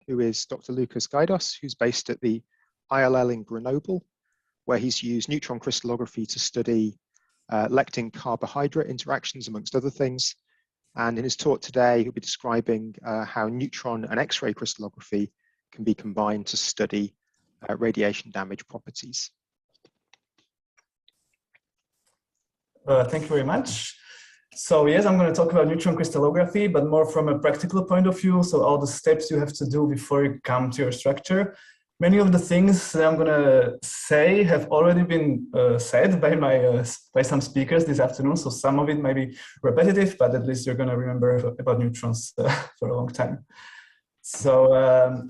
who is Dr. Lukas Gajdos, who's based at the ILL in Grenoble, where he's used neutron crystallography to study lectin carbohydrate interactions, amongst other things. And in his talk today, he'll be describing how neutron and X-ray crystallography can be combined to study radiation damage properties. Thank you very much. So yes, I'm going to talk about neutron crystallography, but more from a practical point of view. So all the steps you have to do before you come to your structure. Many of the things that I'm going to say have already been said by some speakers this afternoon. So some of it might be repetitive, but at least you're going to remember about neutrons for a long time. So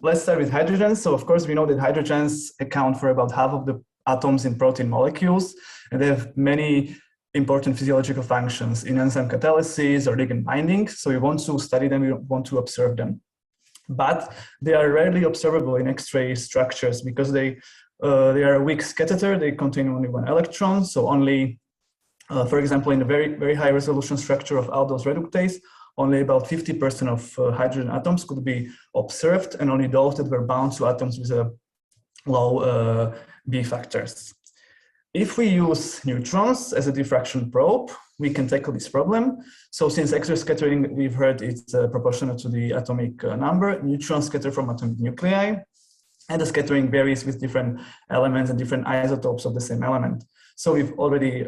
let's start with hydrogens. So of course, we know that hydrogens account for about half of the atoms in protein molecules, and they have many important physiological functions in enzyme catalysis or ligand binding. So we want to study them, we want to observe them. But they are rarely observable in X-ray structures because they are a weak scatter. They contain only one electron. So only, for example, in a very high resolution structure of aldose reductase, only about 50% of hydrogen atoms could be observed, and only those that were bound to atoms with a low B factors. If we use neutrons as a diffraction probe, we can tackle this problem. So since X-ray scattering, we've heard it's proportional to the atomic number, neutrons scatter from atomic nuclei, and the scattering varies with different elements and different isotopes of the same element. So we've already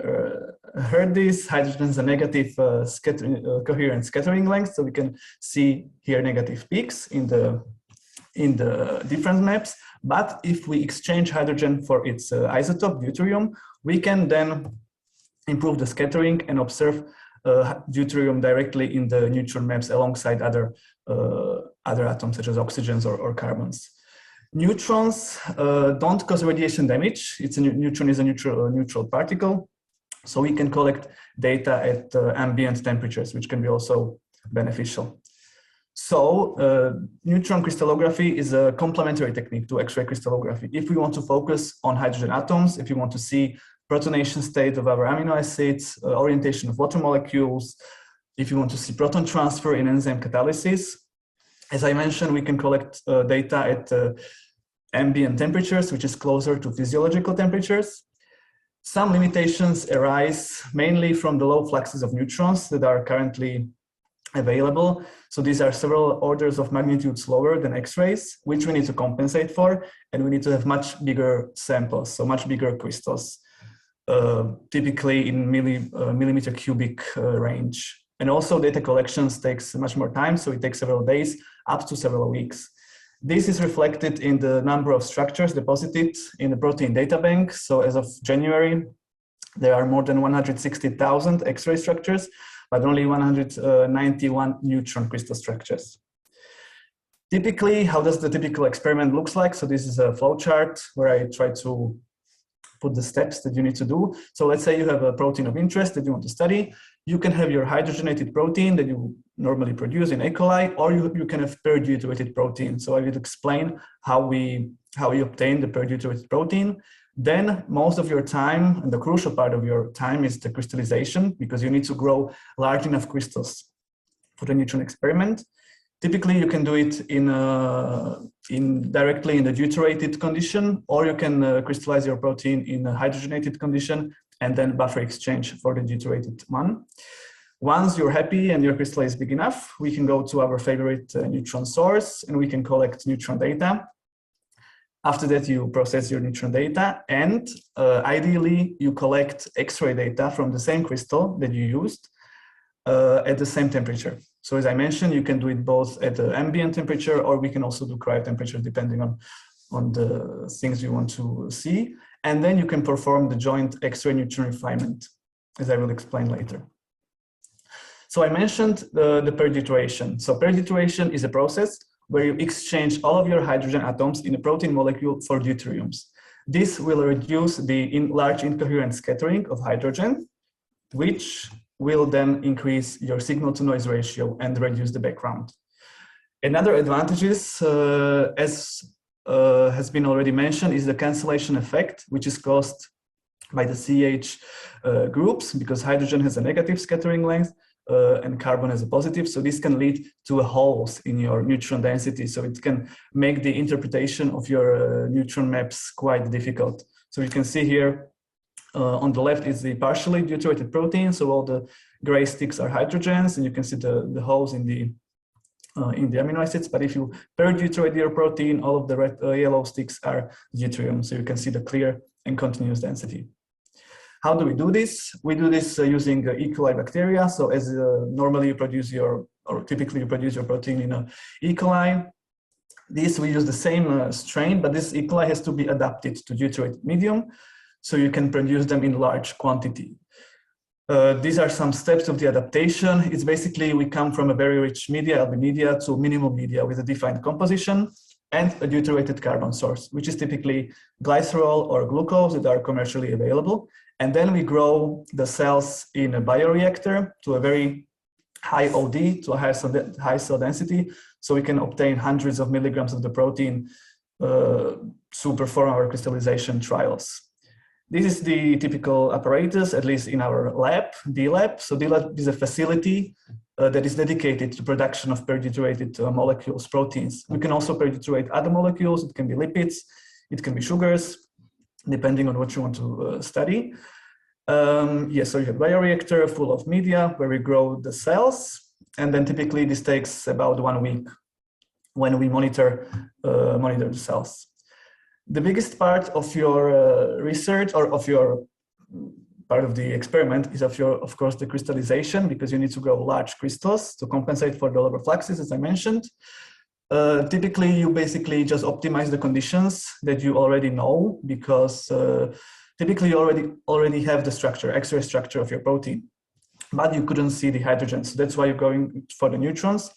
heard this. Hydrogen is a negative coherent scattering length. So we can see here negative peaks in the difference maps. But if we exchange hydrogen for its isotope, deuterium, we can then improve the scattering and observe deuterium directly in the neutron maps alongside other atoms such as oxygens or carbons. Neutrons don't cause radiation damage. Neutron is a neutral particle, so we can collect data at ambient temperatures, which can be also beneficial. So neutron crystallography is a complementary technique to X-ray crystallography. If we want to focus on hydrogen atoms, if you want to see protonation state of our amino acids, orientation of water molecules, if you want to see proton transfer in enzyme catalysis, as I mentioned, we can collect data at ambient temperatures, which is closer to physiological temperatures. Some limitations arise mainly from the low fluxes of neutrons that are currently available. So these are several orders of magnitudes lower than X-rays, which we need to compensate for, and we need to have much bigger samples, so much bigger crystals, typically in millimeter cubic range. And also data collections takes much more time, so it takes several days, up to several weeks. This is reflected in the number of structures deposited in the protein data bank. So as of January, there are more than 160,000 X-ray structures, but only 191 neutron crystal structures. Typically, how does the typical experiment looks like? So this is a flow chart where I try to put the steps that you need to do. So let's say you have a protein of interest that you want to study. You can have your hydrogenated protein that you normally produce in E. coli, or you can have pure-deuterated protein. So I will explain how we obtain the pure-deuterated protein. Then most of your time, and the crucial part of your time, is the crystallization, because you need to grow large enough crystals for the neutron experiment. Typically, you can do it directly in the deuterated condition, or you can crystallize your protein in a hydrogenated condition and then buffer exchange for the deuterated one. Once you're happy and your crystal is big enough, we can go to our favorite neutron source and we can collect neutron data. After that, you process your neutron data, and ideally, you collect X-ray data from the same crystal that you used at the same temperature. So as I mentioned, you can do it both at the ambient temperature, or we can also do cryo temperature depending on the things you want to see. And then you can perform the joint X-ray neutron refinement, as I will explain later. So I mentioned the perdituration. So perdituration is a process where you exchange all of your hydrogen atoms in a protein molecule for deuteriums. This will reduce the large incoherent scattering of hydrogen, which will then increase your signal-to-noise ratio and reduce the background. Another advantage is, as has been already mentioned, is the cancellation effect, which is caused by the CH groups, because hydrogen has a negative scattering length. and carbon as a positive. So this can lead to holes in your neutron density. So it can make the interpretation of your neutron maps quite difficult. So you can see here on the left is the partially deuterated protein. So all the gray sticks are hydrogens, and you can see the holes in the amino acids. But if you per-deuterate your protein, all of the red, yellow sticks are deuterium. So you can see the clear and continuous density. How do we do this? We do this using E. coli bacteria. So as normally you produce or typically you produce your protein in E. coli. This we use the same strain, but this E. coli has to be adapted to deuterated medium, so you can produce them in large quantity. These are some steps of the adaptation. It's basically we come from a very rich media, LB media, to minimal media with a defined composition and a deuterated carbon source, which is typically glycerol or glucose that are commercially available. And then we grow the cells in a bioreactor to a very high OD, to a high cell density, so we can obtain hundreds of milligrams of the protein to perform our crystallization trials. This is the typical apparatus, at least in our lab, D-Lab. So D-Lab is a facility that is dedicated to production of per-deuterated molecules, proteins. We can also per-deuterate other molecules. It can be lipids, it can be sugars, depending on what you want to study. So you have a bioreactor full of media where we grow the cells, and then typically this takes about 1 week when we monitor the cells. The biggest part of your research or of your part of the experiment is of course, the crystallization, because you need to grow large crystals to compensate for the lower fluxes, as I mentioned. Typically, you basically just optimize the conditions that you already know, because typically you already have the structure, X-ray structure of your protein, but you couldn't see the hydrogens. So that's why you're going for the neutrons,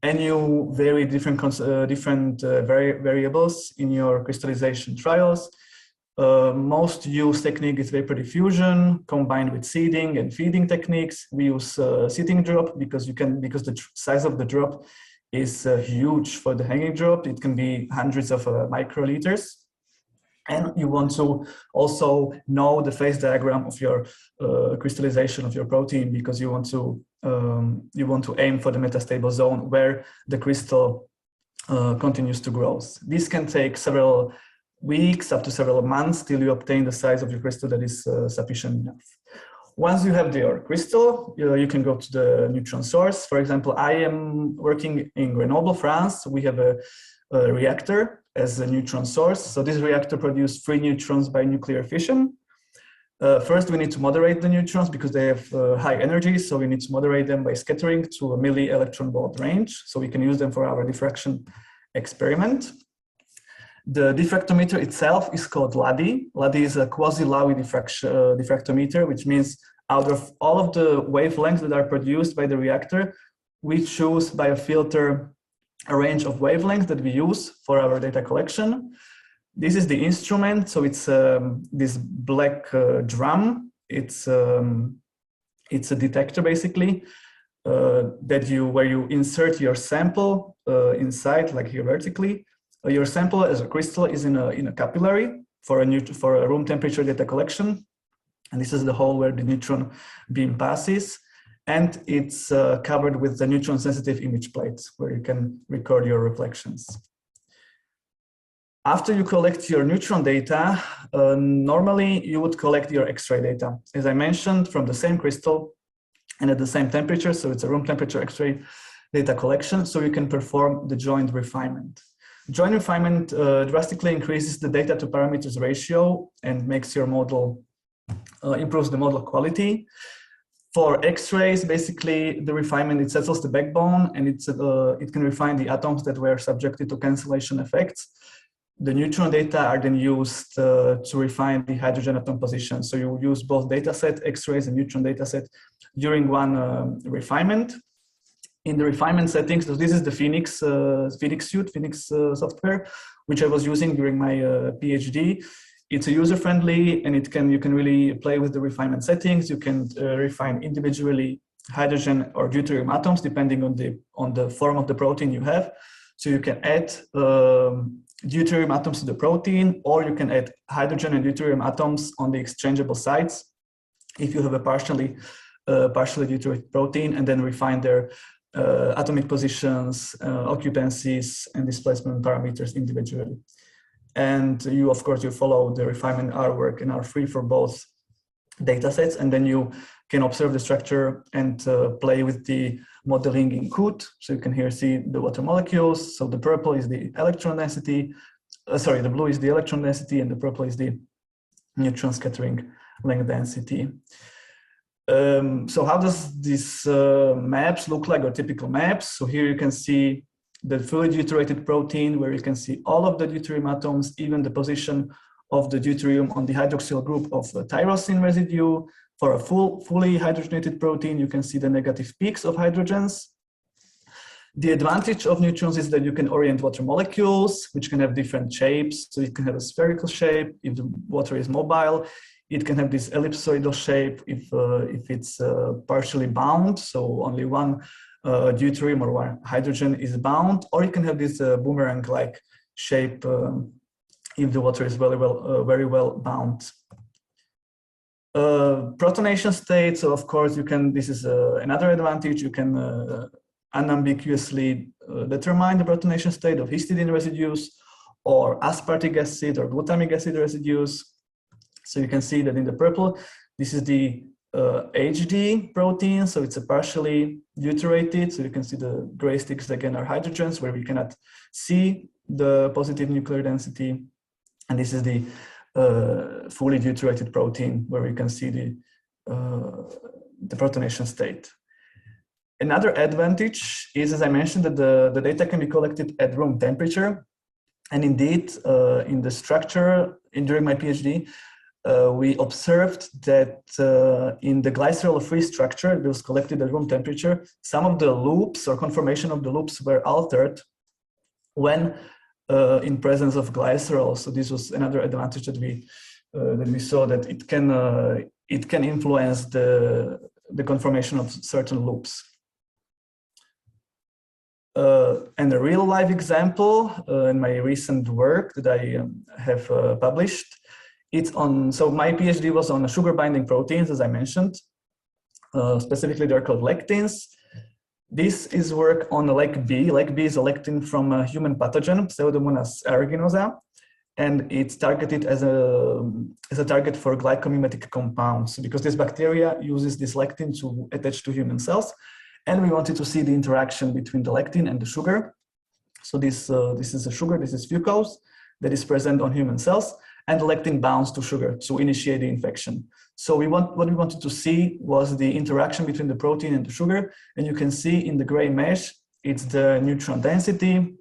and you vary different variables in your crystallization trials. Most used technique is vapor diffusion combined with seeding and feeding techniques. We use seeding drop because the size of the drop is huge for the hanging drop. It can be hundreds of microliters. And you want to also know the phase diagram of your crystallization of your protein, because you want to aim for the metastable zone where the crystal continues to grow. This can take several weeks up to several months till you obtain the size of your crystal that is sufficient enough. Once you have your crystal, you can go to the neutron source. For example, I am working in Grenoble, France. We have a reactor as a neutron source. So this reactor produces 3 neutrons by nuclear fission. First, we need to moderate the neutrons because they have high energy. So we need to moderate them by scattering to a milli-electron volt range. So we can use them for our diffraction experiment. The diffractometer itself is called LADI. LADI is a quasi-Laue diffractometer, which means out of all of the wavelengths that are produced by the reactor, we choose by a filter a range of wavelengths that we use for our data collection. This is the instrument. So it's this black drum. It's a detector basically where you insert your sample inside, like here vertically. Your sample as a crystal is in a capillary for a room temperature data collection, and this is the hole where the neutron beam passes, and it's covered with the neutron sensitive image plates where you can record your reflections. After you collect your neutron data, normally you would collect your X-ray data, as I mentioned, from the same crystal and at the same temperature. So it's a room temperature X-ray data collection, so you can perform the joint refinement. Joint refinement drastically increases the data to parameters ratio and makes your model, improves the model quality. For X-rays, basically the refinement, it settles the backbone, and it can refine the atoms that were subjected to cancellation effects. The neutron data are then used to refine the hydrogen atom position. So you use both data set, X-rays and neutron data set during one refinement. In the refinement settings, so this is the Phoenix suite, Phoenix software, which I was using during my PhD. It's a user-friendly, and you can really play with the refinement settings. You can refine individually hydrogen or deuterium atoms depending on the form of the protein you have. So you can add deuterium atoms to the protein, or you can add hydrogen and deuterium atoms on the exchangeable sites if you have a partially partially deuterated protein and then refine their atomic positions, occupancies, and displacement parameters individually. And you, of course, you follow the refinement R work and R3 for both data sets, and then you can observe the structure and play with the modeling in COOT. So you can here see the water molecules. So the purple is the electron density, the blue is the electron density, and the purple is the neutron scattering length density. So how does these maps look like, or typical maps? So here you can see the fully deuterated protein, where you can see all of the deuterium atoms, even the position of the deuterium on the hydroxyl group of the tyrosine residue. For a fully hydrogenated protein, you can see the negative peaks of hydrogens. The advantage of neutrons is that you can orient water molecules, which can have different shapes. So it can have a spherical shape if the water is mobile. It can have this ellipsoidal shape if it's partially bound, so only one deuterium or one hydrogen is bound, or it can have this boomerang-like shape if the water is very well bound. Protonation state, so of course you can, this is another advantage, you can unambiguously determine the protonation state of histidine residues or aspartic acid or glutamic acid residues. So you can see that in the purple, this is the HD protein, so it's a partially deuterated, so you can see the gray sticks again are hydrogens where we cannot see the positive nuclear density, and this is the fully deuterated protein where we can see the protonation state. Another advantage is, as I mentioned, that the data can be collected at room temperature, and indeed in the structure during my PhD, we observed that in the glycerol-free structure that was collected at room temperature, some of the loops or conformation of the loops were altered when in presence of glycerol. So this was another advantage that we saw, that it can influence the conformation of certain loops. And a real life example in my recent work that I have published, it's on, so my PhD was on sugar binding proteins, as I mentioned. Specifically, they're called lectins. This is work on LEC-B. LEC-B is a lectin from a human pathogen, Pseudomonas aeruginosa, and it's targeted as a target for glycomimetic compounds, because this bacteria uses this lectin to attach to human cells, and we wanted to see the interaction between the lectin and the sugar. So this is a sugar, this is fucose, that is present on human cells, and the lectin bounds to sugar to initiate the infection. So what we wanted to see was the interaction between the protein and the sugar, and you can see in the gray mesh, it's the neutron density,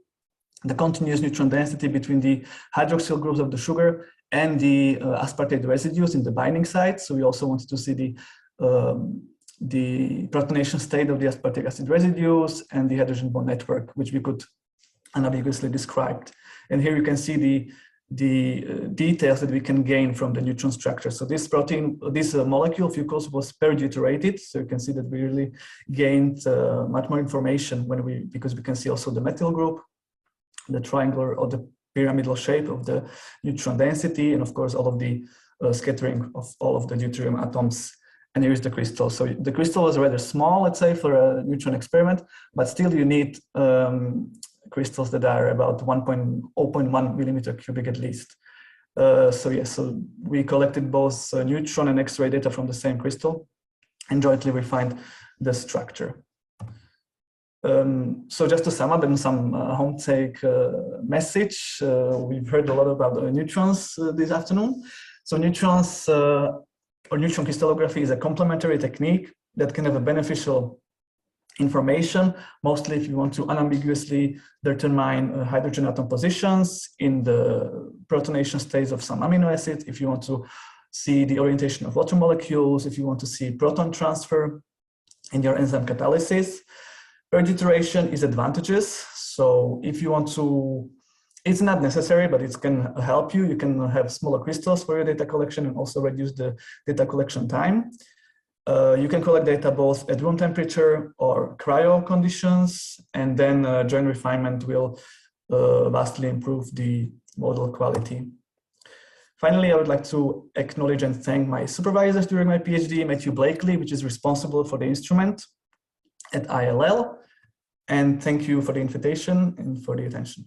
the continuous neutron density between the hydroxyl groups of the sugar and the aspartate residues in the binding site. So we also wanted to see the protonation state of the aspartic acid residues and the hydrogen bond network, which we could unambiguously describe. And here you can see the details that we can gain from the neutron structure. So this protein, this molecule fucose was per-deuterated. So you can see that we really gained much more information because we can see also the methyl group, the triangular or the pyramidal shape of the neutron density, and of course all of the scattering of all of the deuterium atoms. And here is the crystal. So the crystal is rather small, let's say, for a neutron experiment, but still you need crystals that are about 0.1 millimeter cubic at least. So we collected both neutron and X-ray data from the same crystal and jointly refined the structure. So just to sum up and some home take message, we've heard a lot about neutrons this afternoon. So neutrons or neutron crystallography is a complementary technique that can have a beneficial information, mostly if you want to unambiguously determine hydrogen atom positions in the protonation states of some amino acids, if you want to see the orientation of water molecules, if you want to see proton transfer in your enzyme catalysis. Per-deuteration is advantageous. So if you want to, it's not necessary, but it can help you. You can have smaller crystals for your data collection and also reduce the data collection time. You can collect data both at room temperature or cryo conditions, and then joint refinement will vastly improve the model quality. Finally, I would like to acknowledge and thank my supervisors during my PhD, Matthew Blakely, which is responsible for the instrument at ILL. And thank you for the invitation and for the attention.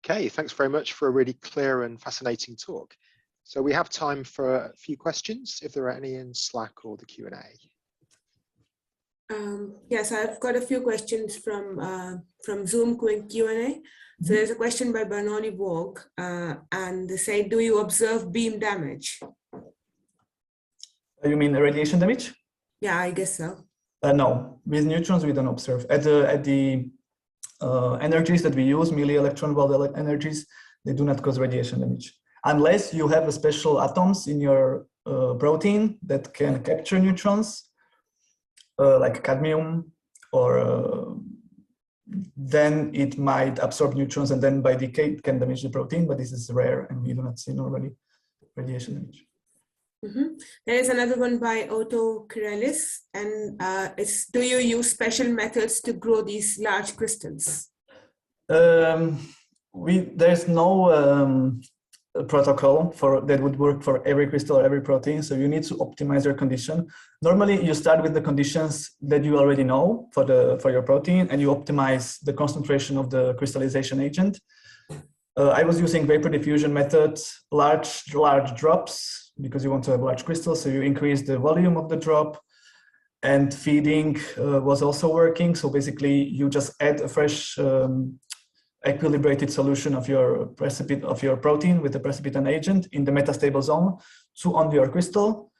Okay, thanks very much for a really clear and fascinating talk. So we have time for a few questions, if there are any in Slack or the Q&A. Yes, I've got a few questions from Zoom Q&A. So there's a question by Bernoulli Vogue, and they say, do you observe beam damage? You mean radiation damage? Yeah, I guess so. No, with neutrons we don't observe. At the energies that we use, milli-electron volt energies, they do not cause radiation damage. Unless you have a special atoms in your protein that can capture neutrons, like cadmium, or then it might absorb neutrons and then by decay it can damage the protein, but this is rare and we do not see normally radiation damage. There is another one by Otto Kirelis, and it's, do you use special methods to grow these large crystals? There's no protocol that would work for every crystal or every protein, so you need to optimize your condition. Normally you start with the conditions that you already know for your protein, and you optimize the concentration of the crystallization agent. I was using vapor diffusion method, large drops, because you want to have large crystals, so you increase the volume of the drop, and feeding was also working. So basically you just add a fresh equilibrated solution of your protein with the precipitant agent in the metastable zone onto your crystal,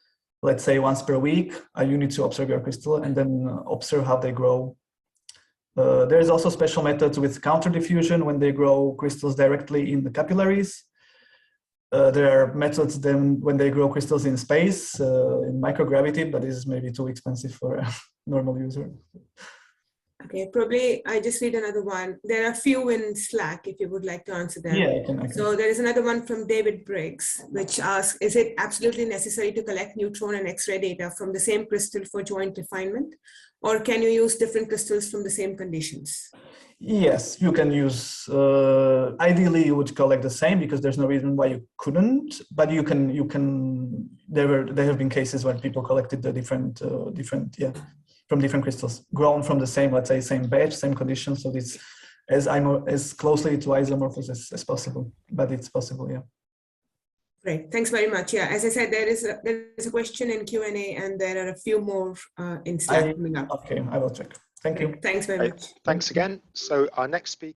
let's say once per week. You need to observe your crystal and then observe how they grow. There's also special methods with counter diffusion when they grow crystals directly in the capillaries. There are methods then when they grow crystals in space, in microgravity, but this is maybe too expensive for a normal user. Okay, probably I just read another one. There are a few in Slack if you would like to answer them. Yeah, I can. So there is another one from David Briggs, which asks, is it absolutely necessary to collect neutron and X-ray data from the same crystal for joint refinement? Or can you use different crystals from the same conditions? Yes, you can use, ideally you would collect the same because there's no reason why you couldn't, but there have been cases when people collected the from different crystals, grown from the same, let's say, same batch, same conditions. So it's as closely to isomorphous as possible, but it's possible, yeah. Great, thanks very much. Yeah, as I said, there is a question in Q&A, and there are a few more in Slack coming up. Okay, I will check. Thank you. Thanks very much. Thanks again. So our next speaker